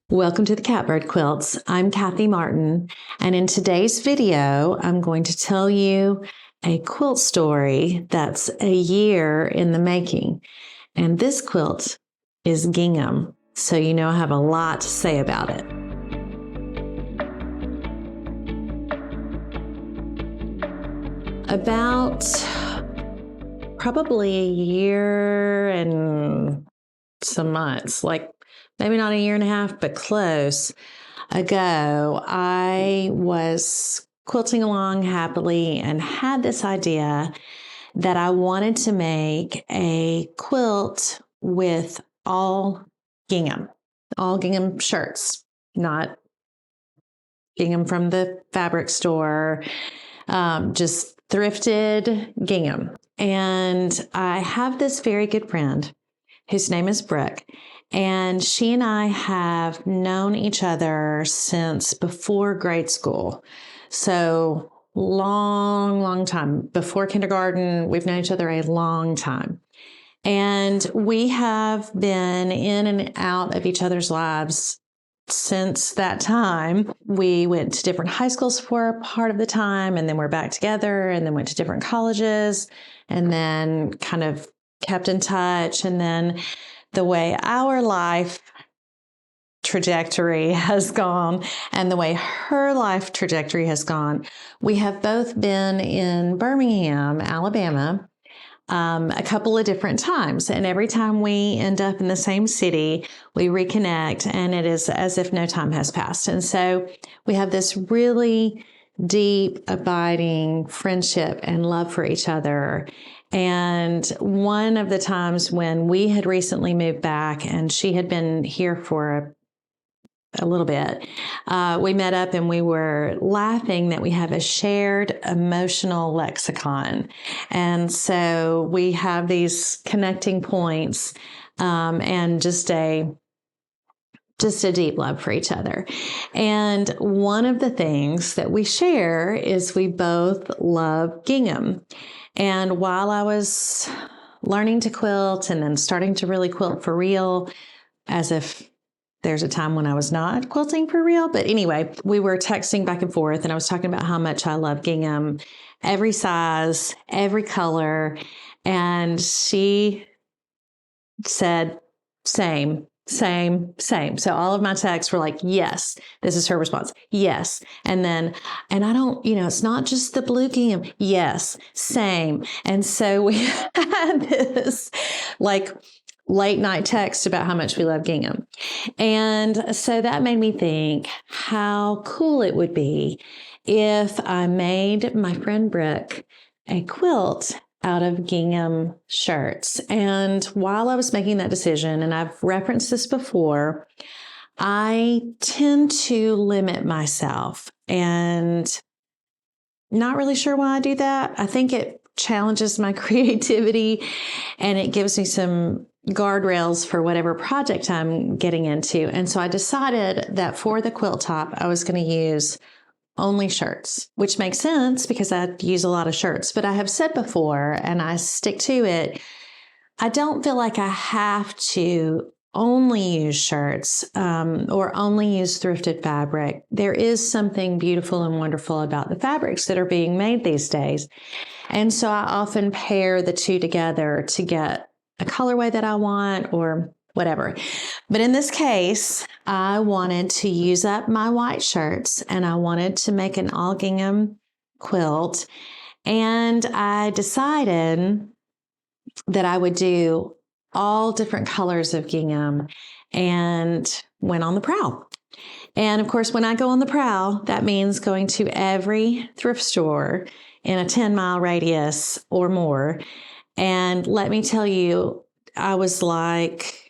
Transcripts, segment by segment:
Welcome to the Catbird Quilts. I'm Kathy Martin, and in today's video, I'm going to tell you a quilt story that's a year in the making. And this quilt is gingham, so you know I have a lot to say about it. About probably a year and some months, like maybe not a year and a half, but close ago, I was quilting along happily and had this idea that I wanted to make a quilt with all gingham shirts, not gingham from the fabric store, just thrifted gingham. And I have this very good friend whose name is Brooke. And she and I have known each other since before grade school. So long time. Before kindergarten, we've known each other a long time. And we have been in and out of each other's lives since that time. We went to different high schools for a part of the time, and then we're back together, and then went to different colleges, and then kind of kept in touch. And then the way our life trajectory has gone and the way her life trajectory has gone, we have both been in Birmingham, Alabama, a couple of different times. And every time we end up in the same city, we reconnect, and it is as if no time has passed. And so we have this really deep, abiding friendship and love for each other. And one of the times when we had recently moved back and she had been here for a little bit, we met up and we were laughing that we have a shared emotional lexicon. And so we have these connecting points, and just a deep love for each other. And one of the things that we share is we both love gingham. And while I was learning to quilt and then starting to really quilt for real, as if there's a time when I was not quilting for real. But anyway, we were texting back and forth, and I was talking about how much I love gingham, every size, every color. And she said, same. So all of my texts were like, yes. This is her response. Yes. And then, and I don't, it's not just the blue gingham. Yes. Same. And so we had this like late night text about how much we love gingham. And so that made me think how cool it would be if I made my friend Brooke a quilt out of gingham shirts. And while I was making that decision, and I've referenced this before, I tend to limit myself, and not really sure why I do that. I think it challenges my creativity and it gives me some guardrails for whatever project I'm getting into. And so I decided that for the quilt top, I was going to use only shirts, which makes sense because I use a lot of shirts. But I have said before, and I stick to it, I don't feel like I have to only use shirts or only use thrifted fabric. There is something beautiful and wonderful about the fabrics that are being made these days. And so I often pair the two together to get a colorway that I want or whatever. But in this case, I wanted to use up my white shirts, and I wanted to make an all gingham quilt. And I decided that I would do all different colors of gingham and went on the prowl. And of course, when I go on the prowl, that means going to every thrift store in a 10-mile radius or more. And let me tell you, I was like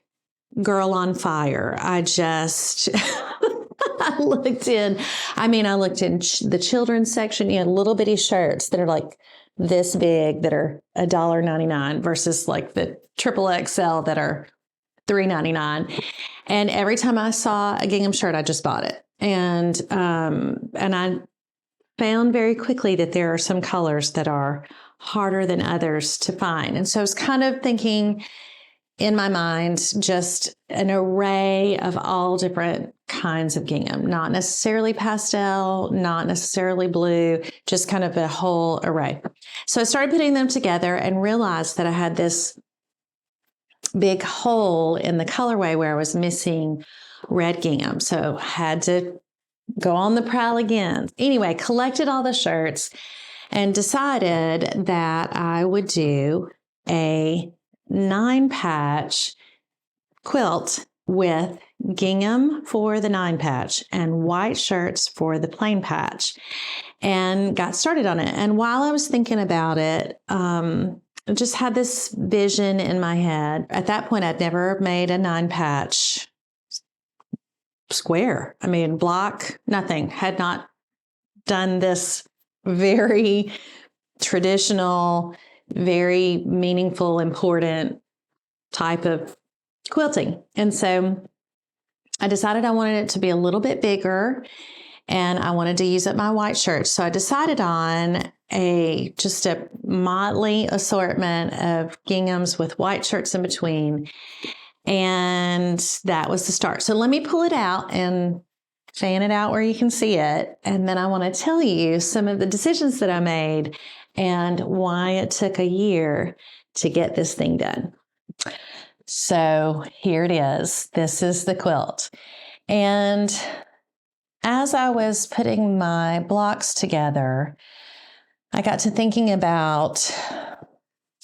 girl on fire. I just, I looked in the children's section, little bitty shirts that are like this big that are $1.99 versus like the triple XL that are $3.99. And every time I saw a gingham shirt, I just bought it. And I found very quickly that there are some colors that are harder than others to find. And so I was kind of thinking in my mind, just an array of all different kinds of gingham, not necessarily pastel, not necessarily blue, just kind of a whole array. So I started putting them together and realized that I had this big hole in the colorway where I was missing red gingham. So I had to go on the prowl again. Anyway, collected all the shirts and decided that I would do a 9-patch quilt with gingham for the 9-patch and white shirts for the plain patch, and got started on it. And while I was thinking about it, I just had this vision in my head. At that point, I'd never made a 9-patch square. I mean, block, nothing. Had not done this very traditional, very meaningful, important type of quilting. And so I decided I wanted it to be a little bit bigger, and I wanted to use up my white shirts. So I decided on just a motley assortment of ginghams with white shirts in between. And that was the start. So let me pull it out and fan it out where you can see it. And then I want to tell you some of the decisions that I made and why it took a year to get this thing done. So here it is. This is the quilt. And as I was putting my blocks together, I got to thinking about,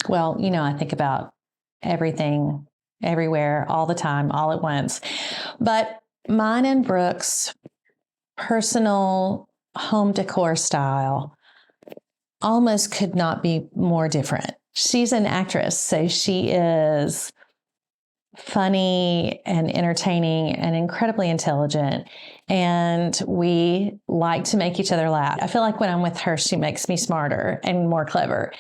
well, I think about everything, everywhere, all the time, all at once. But mine and Brooke's personal home decor style almost could not be more different. She's an actress, so she is funny and entertaining and incredibly intelligent. And we like to make each other laugh. I feel like when I'm with her, she makes me smarter and more clever.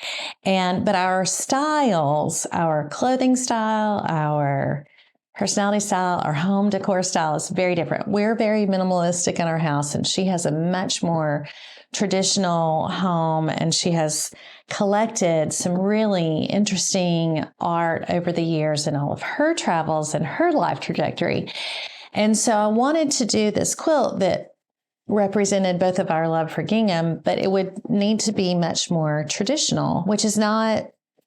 But our styles, our clothing style, our personality style, our home decor style is very different. We're very minimalistic in our house, and she has a much more traditional home, and she has collected some really interesting art over the years in all of her travels and her life trajectory. And so I wanted to do this quilt that represented both of our love for gingham, but it would need to be much more traditional, which is not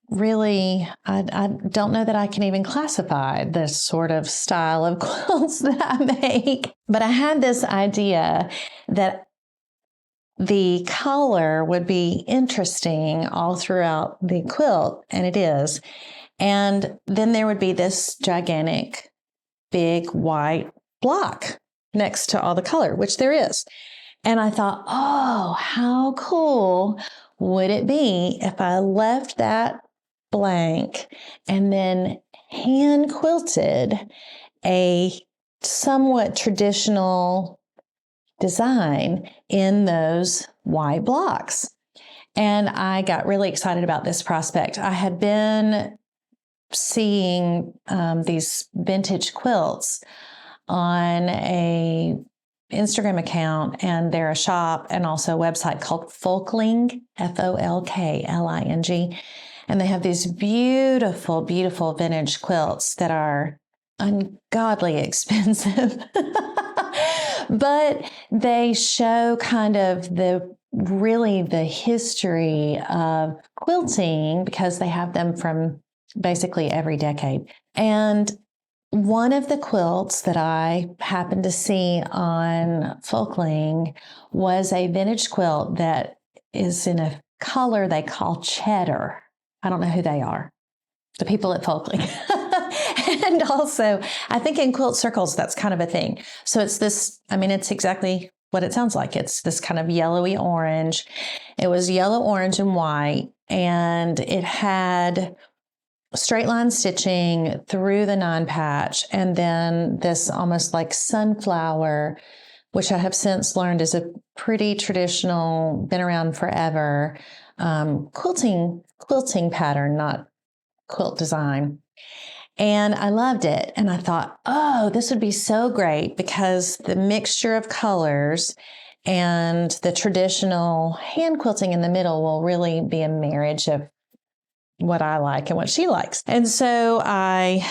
really, I don't know that I can even classify this sort of style of quilts that I make. But I had this idea that the color would be interesting all throughout the quilt, and it is. And then there would be this gigantic, big white block next to all the color, which there is. And I thought, oh, how cool would it be if I left that blank and then hand quilted a somewhat traditional design in those white blocks. And I got really excited about this prospect. I had been seeing these vintage quilts on a Instagram account, and they're a shop and also a website called Folkling, Folkling. And they have these beautiful, beautiful vintage quilts that are ungodly expensive. But they show kind of the history of quilting, because they have them from basically every decade. And one of the quilts that I happened to see on Folkling was a vintage quilt that is in a color they call cheddar. I don't know who they are, the people at Folkling. And also, I think in quilt circles, that's kind of a thing. So it's this, it's exactly what it sounds like. It's this kind of yellowy orange. It was yellow, orange, and white, and it had straight line stitching through the 9-patch, and then this almost like sunflower, which I have since learned is a pretty traditional, been around forever, quilting pattern, not quilt design. And I loved it. And I thought, oh, this would be so great, because the mixture of colors and the traditional hand quilting in the middle will really be a marriage of what I like and what she likes. And so I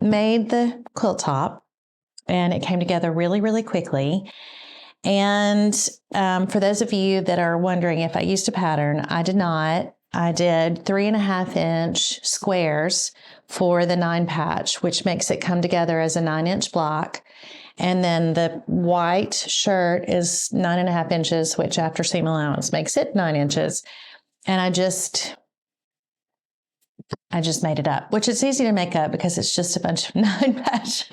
made the quilt top, and it came together really, really quickly. And for those of you that are wondering if I used a pattern, I did not. I did 3.5-inch squares for the 9 patch, which makes it come together as a 9-inch block. And then the white shirt is 9.5 inches, which after seam allowance makes it 9 inches. And I just made it up, which is easy to make up because it's just a bunch of 9-patch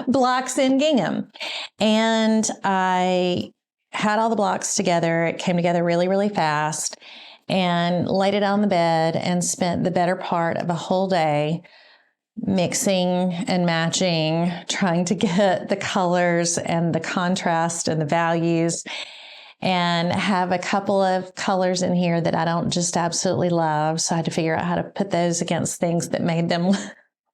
blocks in gingham. And I had all the blocks together. It came together really, really fast, and laid it on the bed and spent the better part of a whole day mixing and matching, trying to get the colors and the contrast and the values, and have a couple of colors in here that I don't just absolutely love. So I had to figure out how to put those against things that made them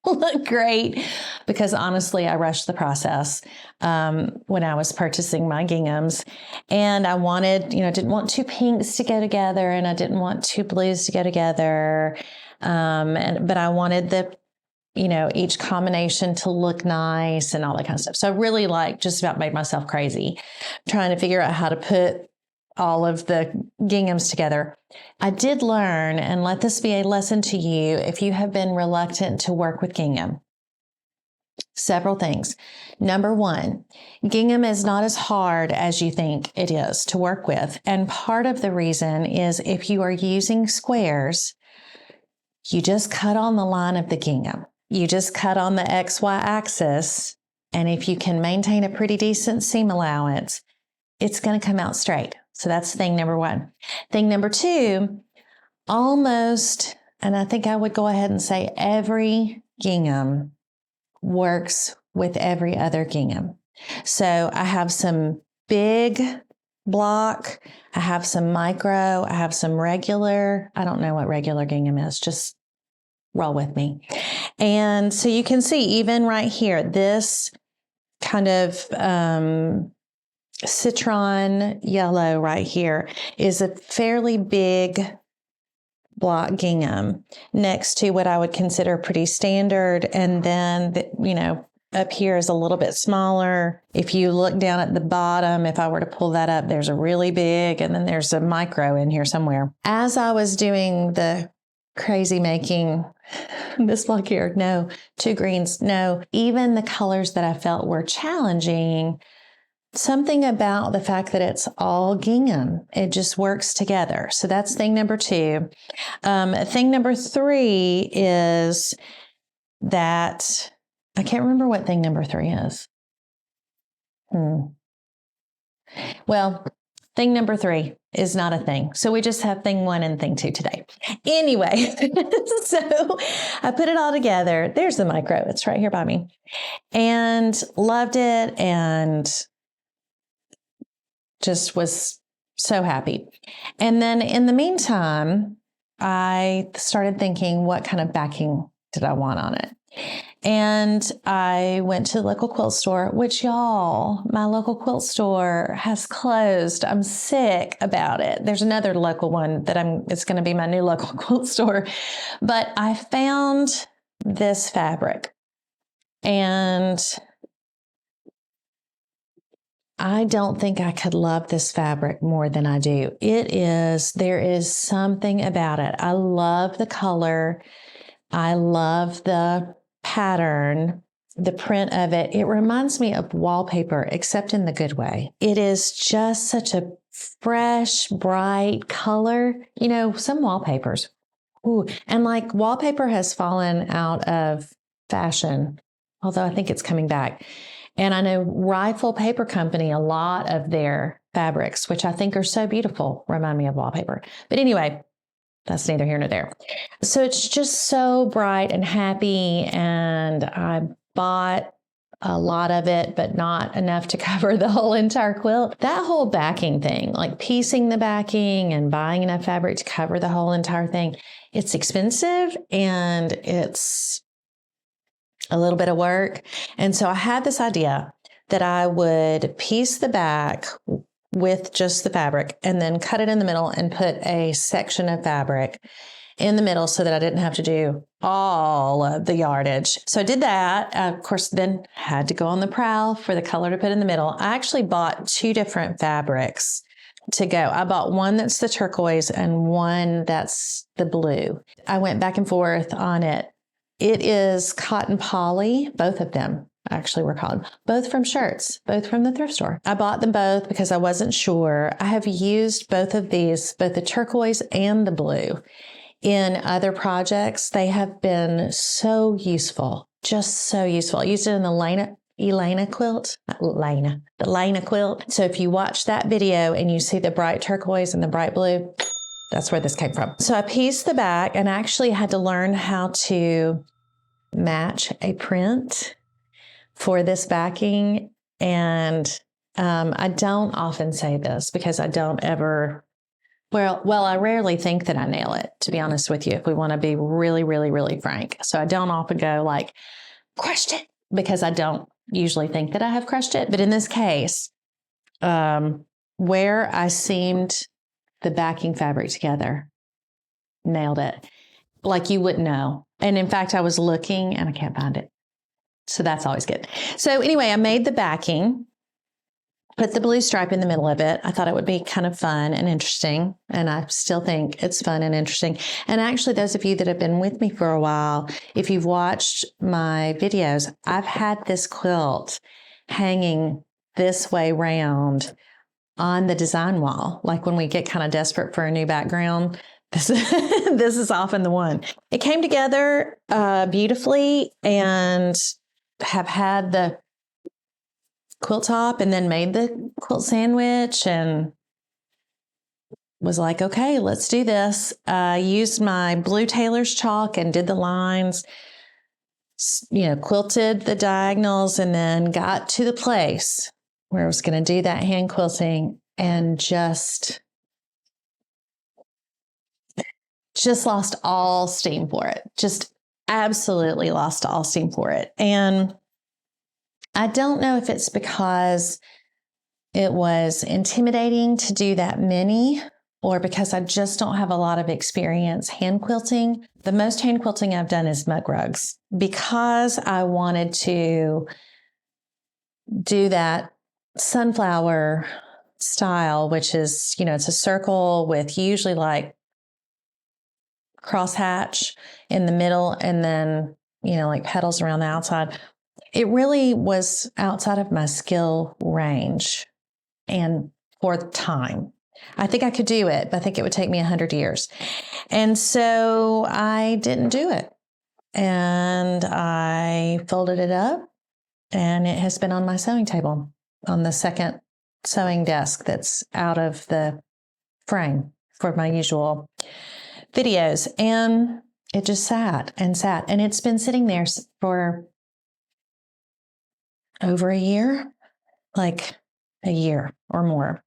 look great, because honestly, I rushed the process when I was purchasing my ginghams. And I wanted, didn't want 2 pinks to go together, and I didn't want 2 blues to go together. But I wanted each combination to look nice and all that kind of stuff. So I really just about made myself crazy trying to figure out how to put all of the ginghams together. I did learn, and let this be a lesson to you if you have been reluctant to work with gingham. Several things. Number 1, gingham is not as hard as you think it is to work with. And part of the reason is if you are using squares, you just cut on the line of the gingham. You just cut on the XY axis, and if you can maintain a pretty decent seam allowance, it's going to come out straight. So that's thing number 1. Thing number 2, almost, and I think I would go ahead and say every gingham works with every other gingham. So I have some big block, I have some micro, I have some regular. I don't know what regular gingham is, just roll with me. And so you can see even right here, this kind of citron yellow right here is a fairly big block gingham next to what I would consider pretty standard. And then, up here is a little bit smaller. If you look down at the bottom, if I were to pull that up, there's a really big, and then there's a micro in here somewhere. As I was doing the crazy making, this block here, no, 2 greens, no, even the colors that I felt were challenging, something about the fact that it's all gingham, it just works together. So that's thing number 2. Thing number 3 is that I can't remember what thing number 3 is. Well, thing number 3 is not a thing. So we just have thing 1 and thing 2 today. Anyway, so I put it all together. There's the micro. It's right here by me. And loved it, and just was so happy. And then in the meantime, I started thinking, what kind of backing did I want on it? And I went to the local quilt store, which my local quilt store has closed. I'm sick about it. There's another local one it's going to be my new local quilt store. But I found this fabric, and I don't think I could love this fabric more than I do. There is something about it. I love the color. I love the pattern, the print of it. It reminds me of wallpaper, except in the good way. It is just such a fresh, bright color. Some wallpapers. And wallpaper has fallen out of fashion, although I think it's coming back. And I know Rifle Paper Company, a lot of their fabrics, which I think are so beautiful, remind me of wallpaper. But anyway, that's neither here nor there. So it's just so bright and happy, and I bought a lot of it, but not enough to cover the whole entire quilt. That whole backing thing, piecing the backing and buying enough fabric to cover the whole entire thing, it's expensive, and it's a little bit of work. And so I had this idea that I would piece the back with just the fabric and then cut it in the middle and put a section of fabric in the middle so that I didn't have to do all of the yardage. So I did that. I, of course, then had to go on the prowl for the color to put in the middle. I actually bought 2 different fabrics to go. I bought one that's the turquoise and one that's the blue. I went back and forth on it. It is cotton poly, both of them. Actually were called, both from shirts, both from the thrift store. I bought them both because I wasn't sure. I have used both of these, both the turquoise and the blue, in other projects. They have been so useful, just so useful. I used it in the Lena quilt, not Lena, the Lena quilt. So if you watch that video and you see the bright turquoise and the bright blue, that's where this came from. So I pieced the back and actually had to learn how to match a print for this backing. And I don't often say this because I don't ever, I rarely think that I nail it, to be honest with you, if we want to be really, really, really frank. So I don't often go like, crushed it, because I don't usually think that I have crushed it. But in this case, where I seamed the backing fabric together, nailed it. Like you wouldn't know. And in fact, I was looking and I can't find it. So that's always good. So anyway, I made the backing, put the blue stripe in the middle of it. I thought it would be kind of fun and interesting. And I still think it's fun and interesting. And actually, those of you that have been with me for a while, if you've watched my videos, I've had this quilt hanging this way round on the design wall. Like when we get kind of desperate for a new background, this is often the one. It came together beautifully, and have had the quilt top and then made the quilt sandwich and was like, okay, let's do this. I used my blue tailor's chalk and did the lines, quilted the diagonals, and then got to the place where I was going to do that hand quilting and just lost all steam for it. Just absolutely lost all steam for it. And I don't know if it's because it was intimidating to do that many, or because I just don't have a lot of experience hand quilting. The most hand quilting I've done is mug rugs, because I wanted to do that sunflower style, which is, it's a circle with usually like crosshatch in the middle and then, like petals around the outside. It really was outside of my skill range and for the time. I think I could do it, but I think it would take me 100 years. And so I didn't do it. And I folded it up, and it has been on my sewing table on the second sewing desk that's out of the frame for my usual videos. And it just sat. And it's been sitting there for over a year, like a year or more.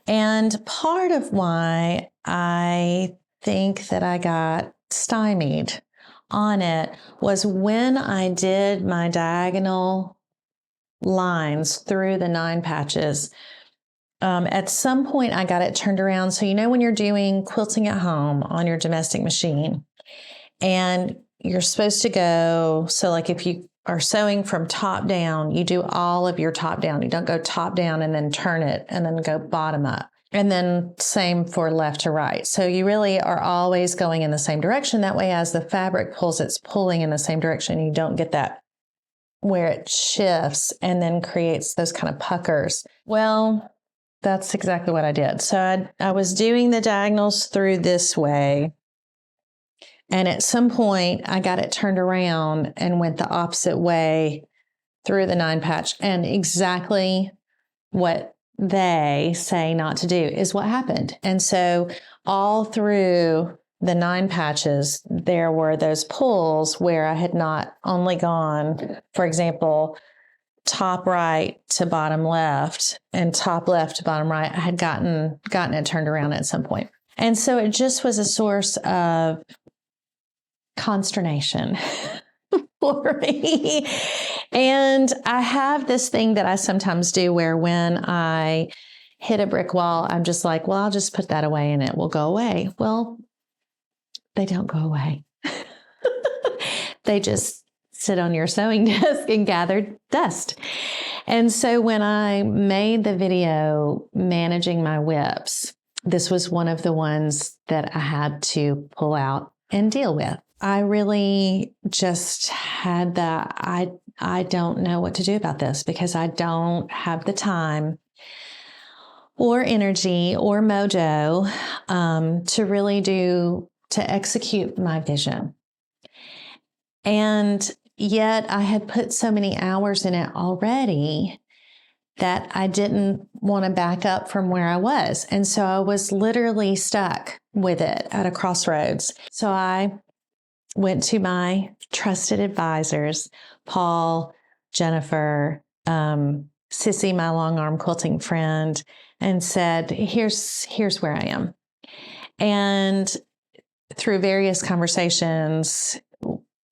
And part of why I think that I got stymied on it was when I did my diagonal lines through the 9 patches. At some point, I got it turned around. So, when you're doing quilting at home on your domestic machine, and you're supposed to go, so like if you are sewing from top down, you do all of your top down. You don't go top down and then turn it and then go bottom up. And then same for left to right. So you really are always going in the same direction. That way, as the fabric pulls, it's pulling in the same direction. You don't get that where it shifts and then creates those kind of puckers. Well, that's exactly what I did. So I was doing the diagonals through this way. And at some point, I got it turned around and went the opposite way through the 9 patch. And exactly what they say not to do is what happened. And so all through the 9 patches, there were those pulls where I had not only gone, for example, top right to bottom left and top left to bottom right. I had gotten it turned around at some point. And so it just was a source of consternation for me. And I have this thing that I sometimes do where when I hit a brick wall, I'm just like, well, I'll just put that away and it will go away. Well, they don't go away. They just sit on your sewing desk and gather dust. And so when I made the video managing my whips, this was one of the ones that I had to pull out and deal with. I really just had that, I don't know what to do about this because I don't have the time or energy or mojo to execute my vision. And yet I had put so many hours in it already that I didn't want to back up from where I was. And so I was literally stuck with it at a crossroads. So I went to my trusted advisors, Paul, Jennifer, Sissy, my long arm quilting friend, and said, here's where I am. And through various conversations,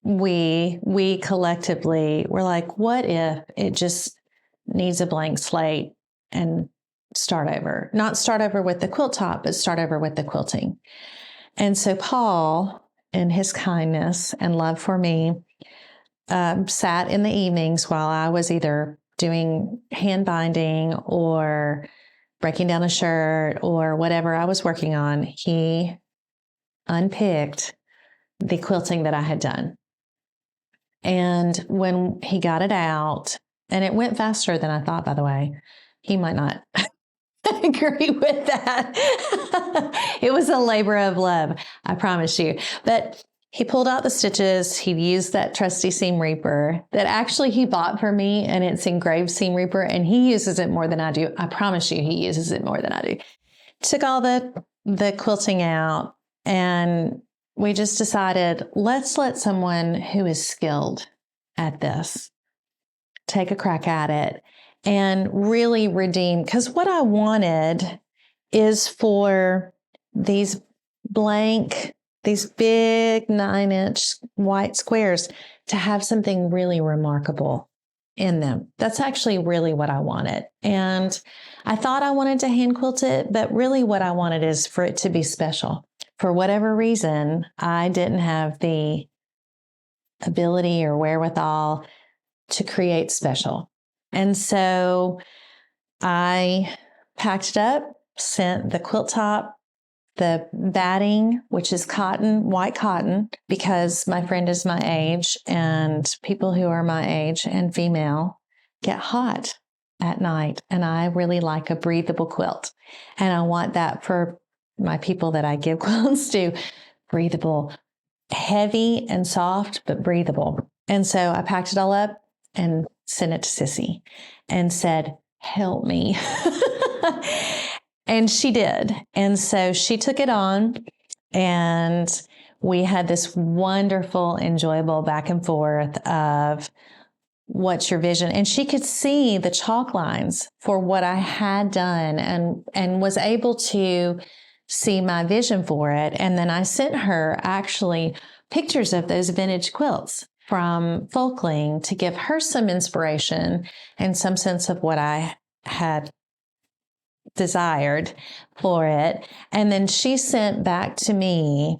we collectively were like, what if it just needs a blank slate and start over? Not start over with the quilt top, but start over with the quilting. And so Paul, in his kindness and love for me, sat in the evenings while I was either doing hand binding or breaking down a shirt or whatever I was working on. He unpicked the quilting that I had done. And when he got it out, and it went faster than I thought, by the way, he might not agree with that. It was a labor of love, I promise you. But he pulled out the stitches. He used that trusty seam reaper that actually he bought for me, and it's engraved seam reaper, and he uses it more than I do. I promise you, he uses it more than I do. Took all the quilting out, and we just decided, let's let someone who is skilled at this take a crack at it and really redeem. Because what I wanted is for these big 9-inch white squares to have something really remarkable in them. That's actually really what I wanted. And I thought I wanted to hand quilt it, but really what I wanted is for it to be special. For whatever reason, I didn't have the ability or wherewithal to create special. And so I packed it up, sent the quilt top, the batting, which is cotton, white cotton, because my friend is my age, and people who are my age and female get hot at night. And I really like a breathable quilt. And I want that for my people that I give quilts to, breathable, heavy and soft, but breathable. And so I packed it all up and sent it to Sissy and said, help me. And she did. And so she took it on, and we had this wonderful, enjoyable back and forth of what's your vision? And she could see the chalk lines for what I had done and was able to see my vision for it. And then I sent her actually pictures of those vintage quilts from Folkling to give her some inspiration and some sense of what I had desired for it. And then she sent back to me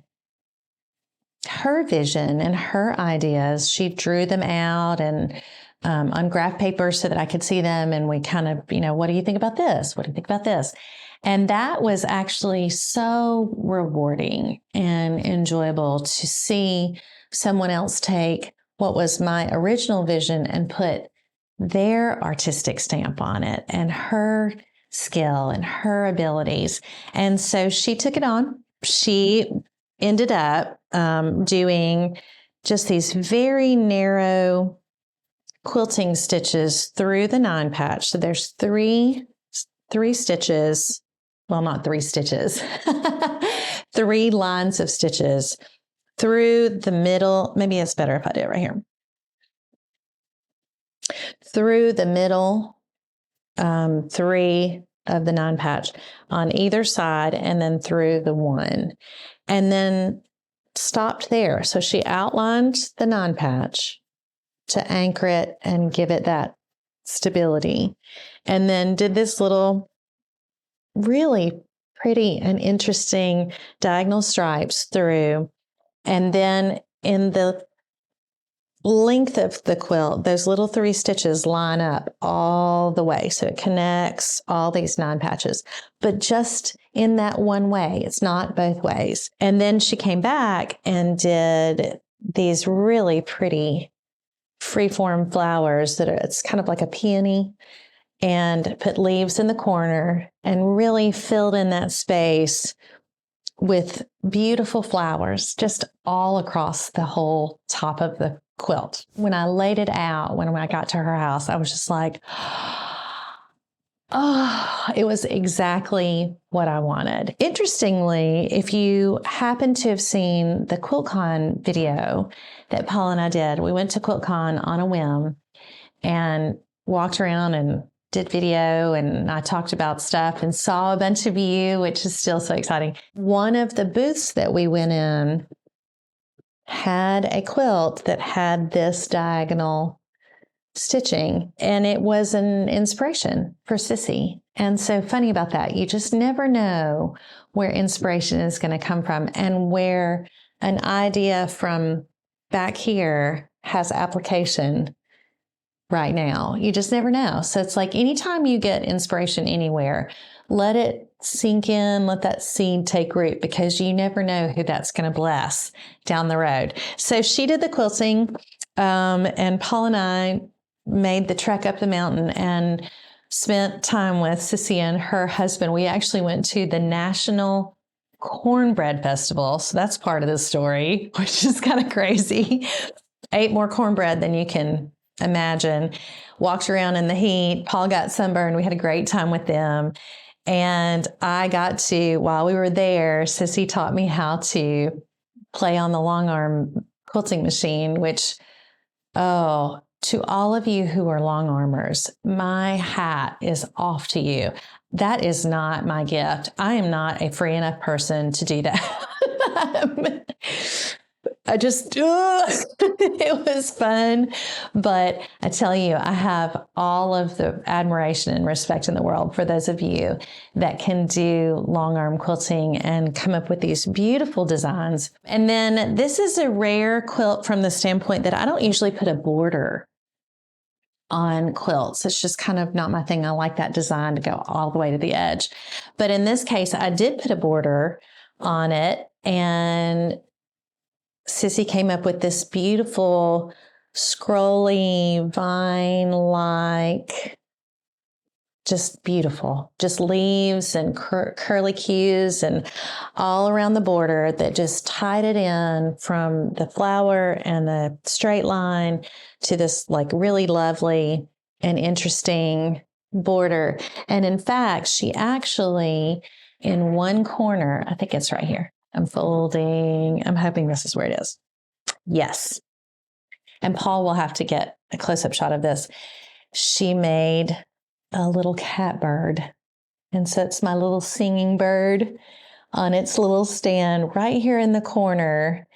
her vision and her ideas. She drew them out and on graph paper so that I could see them. And we kind of, what do you think about this? What do you think about this? And that was actually so rewarding and enjoyable to see someone else take what was my original vision and put their artistic stamp on it and her skill and her abilities. And so she took it on. She ended up doing just these very narrow quilting stitches through the 9 patch. So there's three stitches. Well, not 3 stitches, 3 lines of stitches through the middle. Maybe it's better if I do it right here. Through the middle 3 of the 9 patch on either side, and then through the 1, and then stopped there. So she outlined the 9 patch to anchor it and give it that stability, and then did this little really pretty and interesting diagonal stripes through And then in the length of the quilt, those little 3 stitches line up all the way. So it connects all these 9 patches, but just in that one way. It's not both ways. And then she came back and did these really pretty freeform flowers it's kind of like a peony, and put leaves in the corner and really filled in that space with beautiful flowers just all across the whole top of the quilt. When I laid it out, when I got to her house, I was just like, oh, it was exactly what I wanted. Interestingly, if you happen to have seen the QuiltCon video that Paul and I did, we went to QuiltCon on a whim and walked around and did video, and I talked about stuff and saw a bunch of you, which is still so exciting. One of the booths that we went in had a quilt that had this diagonal stitching, and it was an inspiration for Sissy. And so funny about that, you just never know where inspiration is going to come from and where an idea from back here has application right now. You just never know. So it's like anytime you get inspiration anywhere, let it sink in, let that seed take root, because you never know who that's going to bless down the road. So she did the quilting, and Paul and I made the trek up the mountain and spent time with Sissy and her husband. We actually went to the National Cornbread Festival. So that's part of the story, which is kind of crazy. Ate more cornbread than you can imagine. Walked around in the heat. Paul got sunburned. We had a great time with them. And I got to, while we were there, Sissy taught me how to play on the long arm quilting machine, which, oh, to all of you who are long armers, my hat is off to you. That is not my gift. I am not a free enough person to do that. I just, it was fun. But I tell you, I have all of the admiration and respect in the world for those of you that can do long arm quilting and come up with these beautiful designs. And then this is a rare quilt from the standpoint that I don't usually put a border on quilts. It's just kind of not my thing. I like that design to go all the way to the edge. But in this case, I did put a border on it, and Sissy came up with this beautiful, scrolly, vine-like, just beautiful, just leaves and curly cues and all around the border that just tied it in from the flower and the straight line to this like really lovely and interesting border. And in fact, she actually, in one corner, I think it's right here, I'm folding. I'm hoping this is where it is. Yes. And Paul will have to get a close-up shot of this. She made a little cat bird. And so it's my little singing bird on its little stand right here in the corner.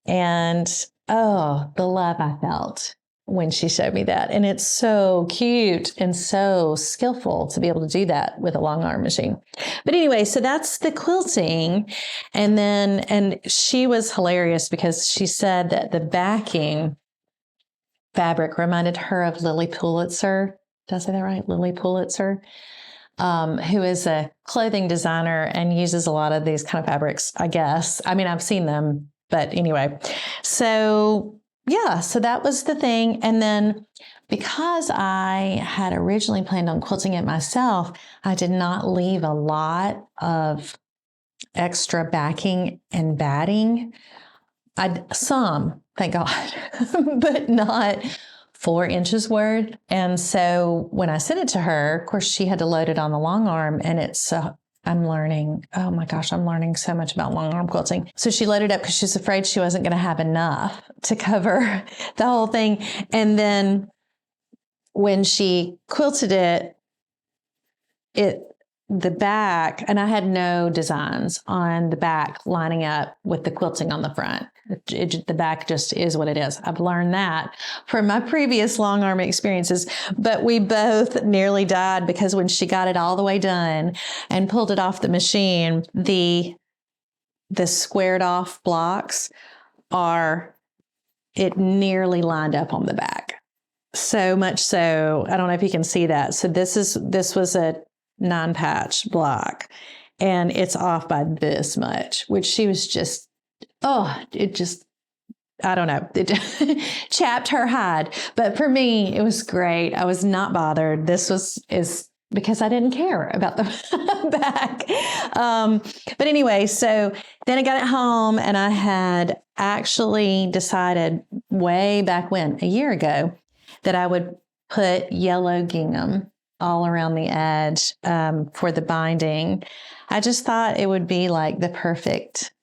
And oh, the love I felt when she showed me that. And it's so cute and so skillful to be able to do that with a long arm machine. But anyway, so that's the quilting. And she was hilarious because she said that the backing fabric reminded her of Lily Pulitzer. Did I say that right? Lily Pulitzer, who is a clothing designer and uses a lot of these kind of fabrics, I guess. I mean, I've seen them, but anyway. So yeah, so that was the thing. And then because I had originally planned on quilting it myself, I did not leave a lot of extra backing and batting. Some, thank God, but not 4 inches worth. And so when I sent it to her, of course, she had to load it on the long arm, and it's I'm learning, oh my gosh, I'm learning so much about long arm quilting. So she loaded up because she was afraid she wasn't going to have enough to cover the whole thing. And then when she quilted it, the back, and I had no designs on the back lining up with the quilting on the front. The back just is what it is. I've learned that from my previous long arm experiences, but we both nearly died because when she got it all the way done and pulled it off the machine, the squared off blocks it nearly lined up on the back. So much so, I don't know if you can see that. So this was a 9-patch block, and it's off by this much, which she was just, I don't know, it chapped her hide. But for me, it was great. I was not bothered. Is because I didn't care about the back. But anyway, so then I got it home, and I had actually decided way back when, a year ago, that I would put yellow gingham all around the edge for the binding. I just thought it would be like the perfect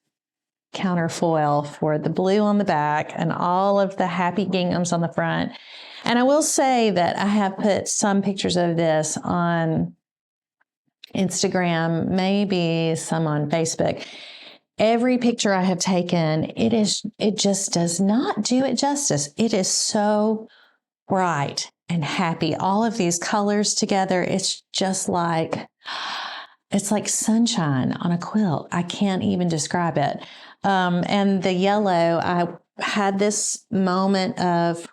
counterfoil for the blue on the back and all of the happy ginghams on the front. And I will say that I have put some pictures of this on Instagram, maybe some on Facebook. Every picture I have taken, it just does not do it justice. It is so bright and happy. All of these colors together, it's like sunshine on a quilt. I can't even describe it. And the yellow, I had this moment of,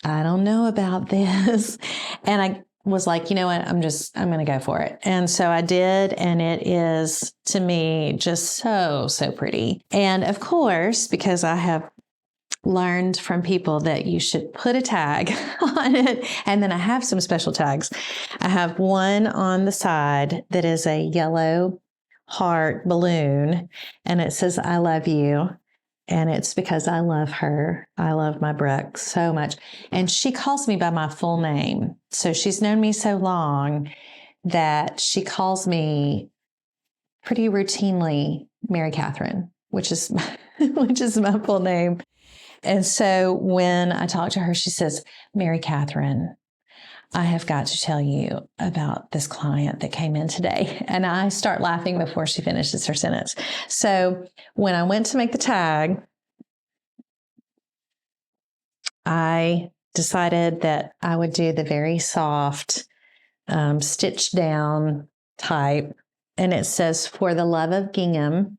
I don't know about this. And I was like, you know what? I'm going to go for it. And so I did. And it is, to me, just so, so pretty. And of course, because I have learned from people that you should put a tag on it. And then I have some special tags. I have one on the side that is a yellow heart balloon, and it says, I love you. And it's because I love her. I love my Brooke so much. And she calls me by my full name. So she's known me so long that she calls me pretty routinely Mary Catherine, which is my full name. And so when I talk to her, she says, Mary Catherine, I have got to tell you about this client that came in today. And I start laughing before she finishes her sentence. So when I went to make the tag, I decided that I would do the very soft, stitched down type. And it says, for the love of gingham,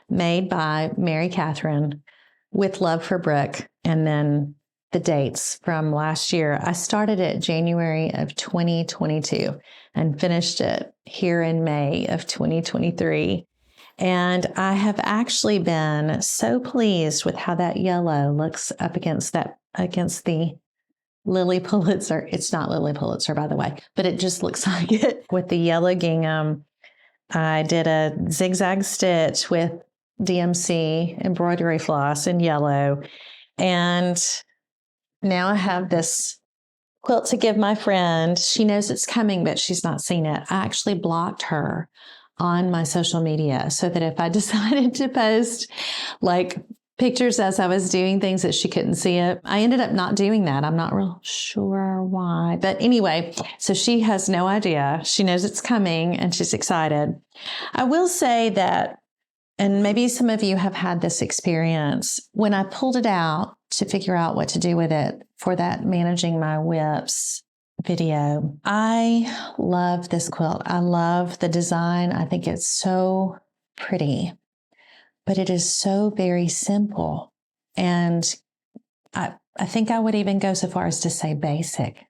made by Mary Catherine, with love for Brooke. And then the dates from last year. I started it January of 2022 and finished it here in May of 2023. And I have actually been so pleased with how that yellow looks up against the Lily Pulitzer. It's not Lily Pulitzer, by the way, but it just looks like it with the yellow gingham. I did a zigzag stitch with DMC embroidery floss in yellow. And now I have this quilt to give my friend. She knows it's coming, but she's not seen it. I actually blocked her on my social media so that if I decided to post like pictures as I was doing things that she couldn't see it. I ended up not doing that. I'm not real sure why. But anyway, so she has no idea. She knows it's coming and she's excited. I will say that, and maybe some of you have had this experience, when I pulled it out to figure out what to do with it for that Managing My Whips video, I love this quilt. I love the design. I think it's so pretty, but it is so very simple. And I think I would even go so far as to say basic.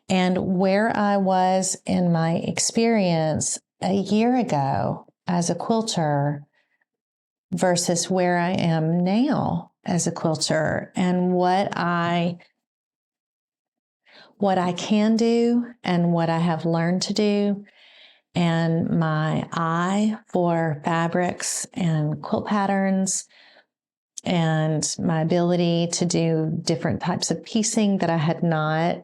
And where I was in my experience a year ago as a quilter versus where I am now as a quilter, and what I can do and what I have learned to do, and my eye for fabrics and quilt patterns, and my ability to do different types of piecing that I had not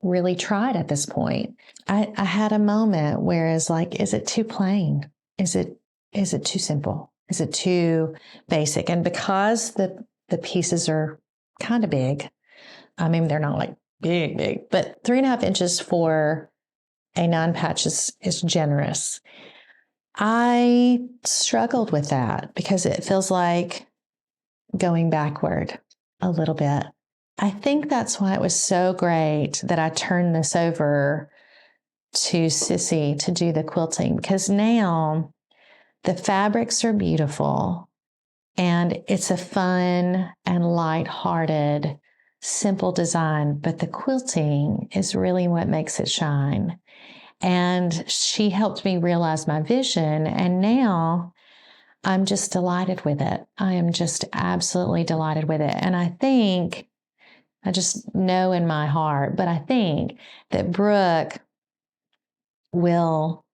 really tried at this point. I had a moment where it's like, is it too plain? Is it too simple? Is it too basic? And because the pieces are kind of big, I mean, they're not like big, but 3.5 inches for a 9-patch is generous. I struggled with that because it feels like going backward a little bit. I think that's why it was so great that I turned this over to Sissy to do the quilting, because now the fabrics are beautiful. And it's a fun and light-hearted, simple design, but the quilting is really what makes it shine. And she helped me realize my vision. And now I'm just delighted with it. I am just absolutely delighted with it. And I just know in my heart, but I think that Brooke will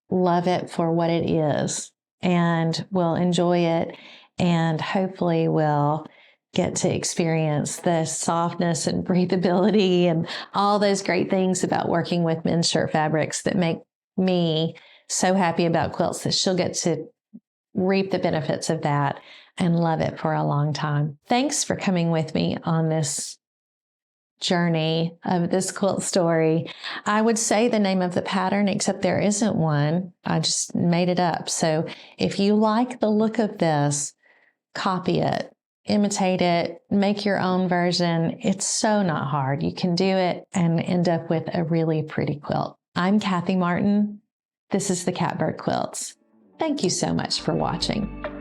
love it for what it is and will enjoy it and hopefully will get to experience the softness and breathability and all those great things about working with men's shirt fabrics that make me so happy about quilts, that she'll get to reap the benefits of that and love it for a long time. Thanks for coming with me on this journey of this quilt story. I would say the name of the pattern, except there isn't one. I just made it up. So if you like the look of this, copy it, imitate it, make your own version. It's so not hard. You can do it and end up with a really pretty quilt. I'm Kathy Martin. This is the Catbird Quilts. Thank you so much for watching.